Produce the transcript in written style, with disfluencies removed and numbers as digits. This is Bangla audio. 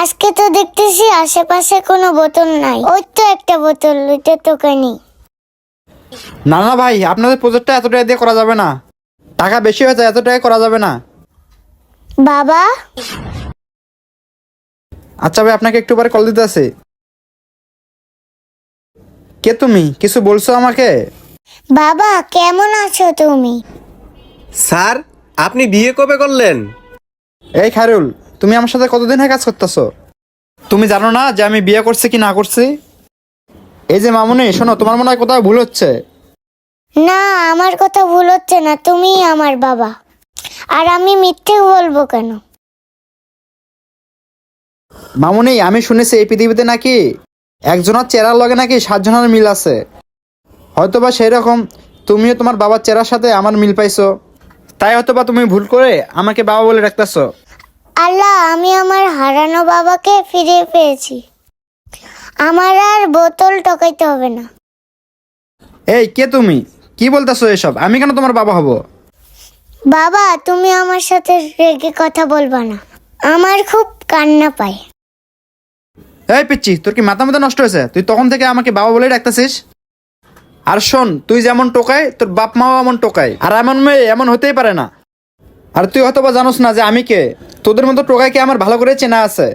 আজকে তো দেখতেছি আশেপাশে কোনো বোতল নাই। ওই তো একটা বোতল, ওইটা দোকানি। না না ভাই, আপনাদের প্রজেক্টটা এত টাকা দিয়ে করা যাবে না। টাকা বেশি হয়েছে, এত টাকা করা যাবে না। বাবা, আচ্ছা ভাই, আপনাকে একটু পরে কল দিতে আছে। কে তুমি? কিছু বলছো আমাকে? বাবা কেমন আছো তুমি? স্যার, আপনি বিয়ে কবে করলেন? এই খায়রুল, তুমি আমার সাথে কতদিন হয়ে কাজ করতেছো? তুমি জানো না যে আমি বিয়ে করছি কি না করছি? এই যে মামুনি, শোনো, তোমার মনে হয় কোথাও ভুল হচ্ছে। না, আমার কথা ভুল হচ্ছে না, তুমিই আমার বাবা। আর আমি মিথ্যে বলবো কেন? মামুনি, আমি শুনেছি এই পৃথিবীতে নাকি একজনের চেহারার লগে নাকি 7 জনের মিল আছে। হয়তোবা সেই রকম তুমিও তোমার বাবার চেহারার সাথে আমার মিল পাইছো, তাই হয়তোবা তুমি ভুল করে আমাকে বাবা বলে ডাকতেছো। আল্লাহ, আমি আমার হারানো বাবাকে ফিরে পেয়েছি। আমার আর বোতল টকাইতে হবে না। এই কে তুমি? কি বলতেছো এসব? আমি কেন তোমার বাবা হব? বাবা, তুমি আমার সাথে রেগে কথা বলবা না, আমার খুব কান্না পায়। এই পিচ্ছি, তোর কি মাথা মাথা নষ্ট হয়েছে? তুই তখন থেকে আমাকে বাবা বলেই ডাকতেছিস। আর শোন, তুই যেমন টোকায় তোর বাপ মাও এমন টোকায়, আর এমন মেয়ে এমন হতেই পারে না। আর তুই হয়তো বা জানোস না যে আমি কে। তোদের মতো টোকাইকে আমার ভালো করে চেনা আছে।